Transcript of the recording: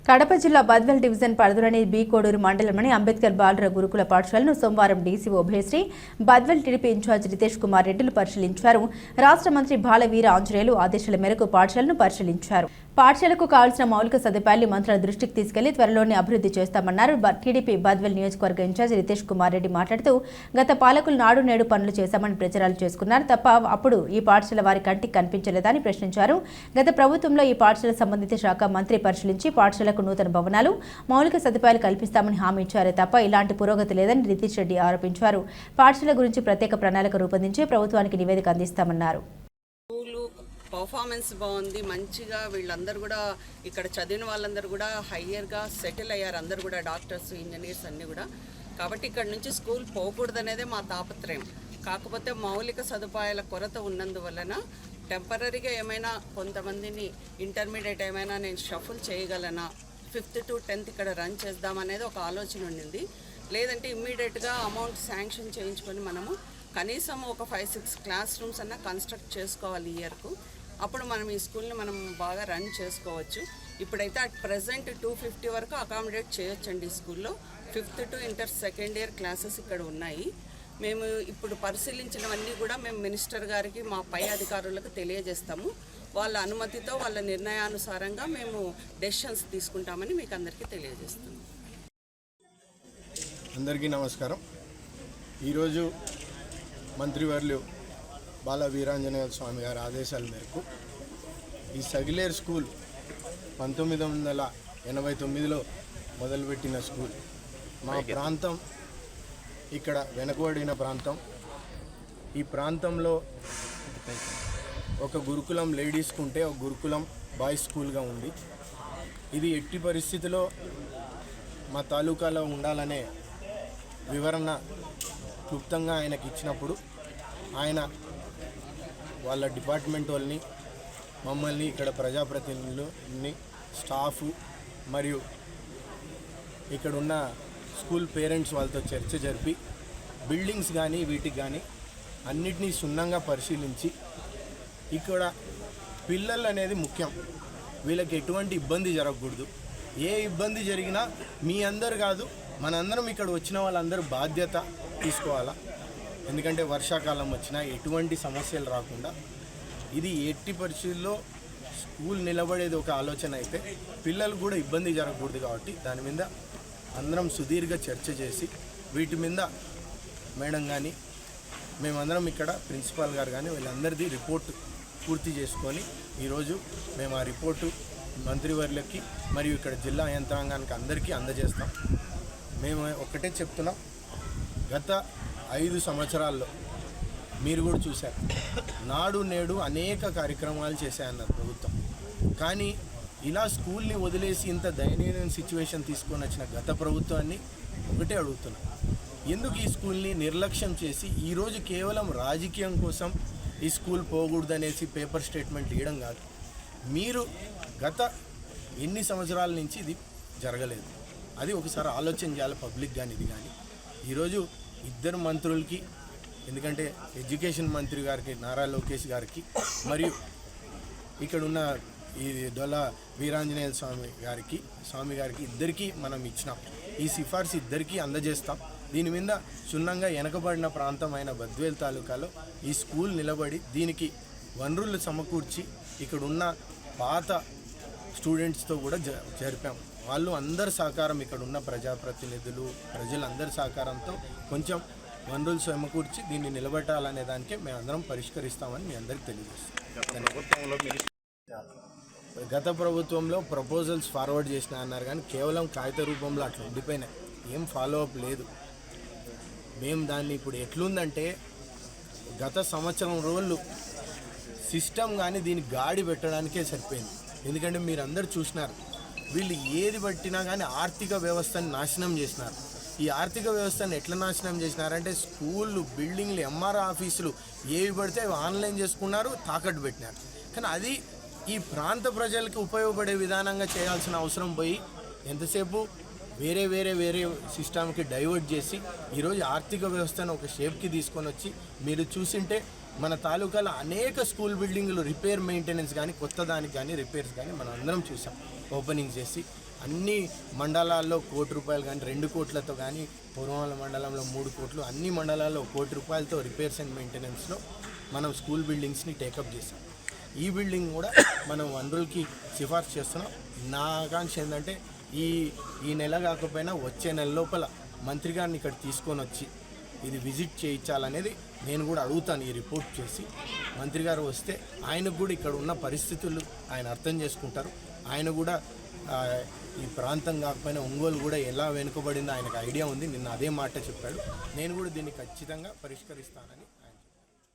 కడప జిల్లా బద్వేల్ డివిజన్ పరిధిలోని బి కోడూరు మండలంలోని అంబేద్కర్ బాలుర గురుకుల పాఠశాలను సోమవారం DCO Ubhayasri Badvel TDP incharge Ritesh Kumar రెడ్డిలు పరిశీలించారు. రాష్ట్ర మంత్రి బాలవీర ఆంజనేయులు ఆదేశాల మేరకు పాఠశాలను పరిశీలించారు. పాఠశాలకు కావాల్సిన మౌలిక సదుపాయాలు మంత్రుల దృష్టికి తీసుకెళ్లి త్వరలోనే అభివృద్ధి చేస్తామన్నారు. టీడీపీ బద్వేల్ నియోజకవర్గ ఇన్ఛార్జ్ రితేష్ కుమార్ రెడ్డి మాట్లాడుతూ గత పాలకులు నాడు నేడు పనులు చేశామని ప్రచారాలు చేసుకున్నారు తప్ప అప్పుడు ఈ పాఠశాల వారి కంటికి కనిపించలేదని ప్రశ్నించారు. గత ప్రభుత్వంలో ఈ పాఠశాల సంబంధిత శాఖ మంత్రి పరిశీలించి పాఠశాలకు నూతన భవనాలు మౌలిక సదుపాయాలు కల్పిస్తామని హామీ ఇచ్చారే తప్ప ఇలాంటి పురోగతి లేదని రితేష్ రెడ్డి ఆరోపించారు. పాఠశాల గురించి ప్రత్యేక ప్రణాళిక రూపొందించి ప్రభుత్వానికి నివేదిక అందిస్తామన్నారు. పర్ఫార్మెన్స్ బాగుంది, మంచిగా వీళ్ళందరూ కూడా ఇక్కడ చదివిన వాళ్ళందరూ కూడా హయ్యర్గా సెటిల్ అయ్యారు. అందరూ కూడా డాక్టర్స్, ఇంజనీర్స్ అన్నీ కూడా. కాబట్టి ఇక్కడ నుంచి స్కూల్ పోకూడదనేదే మా తాపత్రయం. కాకపోతే మౌలిక సదుపాయాల కొరత ఉన్నందువలన టెంపరీగా ఏమైనా కొంతమందిని ఇంటర్మీడియట్ ఏమైనా నేను షఫుల్ చేయగలనా, 5th to 10th ఇక్కడ రన్ చేద్దామనేది ఒక ఆలోచన ఉండింది. లేదంటే ఇమ్మీడియట్గా అమౌంట్ శాంక్షన్ చేయించుకొని మనము కనీసం ఒక 5-6 క్లాస్ రూమ్స్ అన్నా కన్స్ట్రక్ట్ చేసుకోవాలి ఇయర్కు. అప్పుడు మనం ఈ స్కూల్ని మనం బాగా రన్ చేసుకోవచ్చు. ఇప్పుడైతే అట్ ప్రజెంట్ 250 వరకు అకామిడేట్ చేయొచ్చండి ఈ స్కూల్లో. 5th to inter second year classes ఇక్కడ ఉన్నాయి. మేము ఇప్పుడు పరిశీలించినవన్నీ కూడా మేము మినిస్టర్ గారికి, మా పై అధికారులకు తెలియజేస్తాము. వాళ్ళ అనుమతితో, వాళ్ళ నిర్ణయానుసారంగా మేము డెసిషన్స్ తీసుకుంటామని మీకు అందరికీ తెలియజేస్తాము. అందరికీ నమస్కారం. ఈరోజు మంత్రివర్యులు బాల వీరాంజనేయ స్వామి గారి ఆదేశాల మేరకు ఈ సగిలేరు స్కూల్ 1989లో మొదలుపెట్టిన స్కూల్. మా ప్రాంతం ఇక్కడ వెనుకబడిన ప్రాంతం. ఈ ప్రాంతంలో ఒక గురుకులం లేడీస్కు ఉంటే ఒక గురుకులం బాయ్స్ స్కూల్గా ఉంది. ఇది ఎట్టి పరిస్థితిలో మా తాలూకాలో ఉండాలనే వివరణ క్లుప్తంగా ఆయనకి ఇచ్చినప్పుడు ఆయన వాళ్ళ డిపార్ట్మెంట్ వాళ్ళని, మమ్మల్ని, ఇక్కడ ప్రజాప్రతినిధులని, స్టాఫ్ మరియు ఇక్కడ ఉన్న స్కూల్ పేరెంట్స్ వాళ్ళతో చర్చ జరిపి బిల్డింగ్స్ కానీ వీటికి కానీ అన్నిటినీ క్షుణ్ణంగా పరిశీలించి ఇక్కడ పిల్లలు అనేది ముఖ్యం, వీళ్ళకి ఎటువంటి ఇబ్బంది జరగకూడదు. ఏ ఇబ్బంది జరిగినా మీ అందరు కాదు, మనందరం ఇక్కడ వచ్చిన వాళ్ళందరూ బాధ్యత తీసుకోవాలా. ఎందుకంటే వర్షాకాలం వచ్చినా ఎటువంటి సమస్యలు రాకుండా ఇది ఎట్టి పరిస్థితుల్లో స్కూల్ నిలబడేది ఒక ఆలోచన అయితే పిల్లలు కూడా ఇబ్బంది జరగకూడదు. కాబట్టి దాని మీద అందరం సుదీర్ఘ చర్చ చేసి వీటి మీద మేడం కానీ మేమందరం ఇక్కడ ప్రిన్సిపాల్ గారు కానీ వీళ్ళందరిది రిపోర్ట్ పూర్తి చేసుకొని ఈరోజు మేము ఆ రిపోర్టు మంత్రివర్యులకి మరియు ఇక్కడ జిల్లా యంత్రాంగానికి అందరికీ అందజేస్తాం. మేము ఒకటే చెప్తున్నాం, గత 5 సంవత్సరాల్లో మీరు కూడా చూశారు, నాడు నేడు అనేక కార్యక్రమాలు చేశాయన్నారు ప్రభుత్వం. కానీ ఇలా స్కూల్ని వదిలేసి ఇంత దయనీయ సిచ్యువేషన్ తీసుకొని వచ్చిన గత ప్రభుత్వాన్ని ఒకటే అడుగుతున్నాం, ఎందుకు ఈ స్కూల్ని నిర్లక్ష్యం చేసి ఈరోజు కేవలం రాజకీయం కోసం ఈ స్కూల్ పోకూడదనేసి పేపర్ స్టేట్మెంట్ ఇవ్వడం కాదు. మీరు గత ఎన్ని సంవత్సరాల నుంచి ఇది జరగలేదు, అది ఒకసారి ఆలోచన చేయాలి పబ్లిక్ కానీ. ఇది కానీ ఈరోజు ఇద్దరు మంత్రులకి, ఎందుకంటే ఎడ్యుకేషన్ మంత్రి గారికి నారా లోకేష్ గారికి మరియు ఇక్కడ ఉన్న ఈ దొల వీరాంజనేయ స్వామి గారికి ఇద్దరికీ మనం ఇచ్చినాం. ఈ సిఫార్సు ఇద్దరికీ అందజేస్తాం. దీని మీద క్షుణ్ణంగా వెనకబడిన ప్రాంతమైన బద్వేల్ తాలూకాలో ఈ స్కూల్ నిలబడి దీనికి వనరులు సమకూర్చి ఇక్కడ ఉన్న పాత స్టూడెంట్స్తో కూడా జరిపాం. వాళ్ళు అందరి సహకారం, ఇక్కడ ఉన్న ప్రజాప్రతినిధులు, ప్రజలందరి సహకారంతో కొంచెం వనరులు సమకూర్చి దీన్ని నిలబెట్టాలనే దానికే మేమందరం పరిష్కరిస్తామని మీ అందరికీ తెలియజేస్తాం. గత ప్రభుత్వంలో ప్రపోజల్స్ ఫార్వర్డ్ చేసిన అన్నారు కానీ కేవలం కాగిత రూపంలో అట్లా ఉండిపోయినాయి, ఏం ఫాలో అప్ లేదు. మేము దాన్ని ఇప్పుడు ఎట్లుందంటే గత సంవత్సరం రోజులు సిస్టమ్ కానీ దీన్ని గాడి పెట్టడానికే సరిపోయింది. ఎందుకంటే మీరు అందరు చూసినారు, వీళ్ళు ఏది పట్టినా కానీ ఆర్థిక వ్యవస్థని నాశనం చేసినారు. ఈ ఆర్థిక వ్యవస్థను ఎట్లా నాశనం చేసినారంటే స్కూళ్ళు, బిల్డింగ్లు, ఎంఆర్ఓ ఆఫీసులు ఏవి పడితే అవి ఆన్లైన్ చేసుకున్నారు, తాకట్టు పెట్టినారు. కానీ అది ఈ ప్రాంత ప్రజలకు ఉపయోగపడే విధానంగా చేయాల్సిన అవసరం పోయి ఎంతసేపు వేరే సిస్టమ్కి డైవర్ట్ చేసి ఈరోజు ఆర్థిక వ్యవస్థను ఒక షేప్కి తీసుకొని వచ్చి మీరు చూసింటే మన తాలూకాలో అనేక స్కూల్ బిల్డింగ్లు రిపేర్ మెయింటెనెన్స్ కానీ కొత్త దానికి కానీ రిపేర్స్ కానీ మనం అందరం చూసాం ఓపెనింగ్ చేసి. అన్ని మండలాల్లో 1 కోటి రూపాయలు కానీ 2 కోట్లతో కానీ పూర్వమాల మండలంలో 3 కోట్లు అన్ని మండలాల్లో 1 కోటి రూపాయలతో రిపేర్స్ అండ్ మెయింటెనెన్స్లో మనం స్కూల్ బిల్డింగ్స్ని టేకప్ చేసాం. ఈ బిల్డింగ్ కూడా మనం వనరులకి సిఫార్సు చేస్తున్నాం. నా ఆకాంక్ష ఏంటంటే ఈ నెల కాకపోయినా వచ్చే నెల లోపల మంత్రి గారిని ఇక్కడ తీసుకొని వచ్చి ఇది విజిట్ చేయించాలనేది నేను కూడా అడుగుతాను. ఈ రిపోర్ట్ చేసి మంత్రి గారు వస్తే ఆయనకు కూడా ఇక్కడ ఉన్న పరిస్థితులు ఆయన అర్థం చేసుకుంటారు. ఆయన కూడా ఈ ప్రాంతం కాకపోయినా ఒంగోలు కూడా ఎలా వెనుకబడిందో ఆయనకు ఐడియా ఉంది. నిన్న అదే మాట చెప్పాడు. నేను కూడా దీన్ని ఖచ్చితంగా పరిష్కరిస్తానని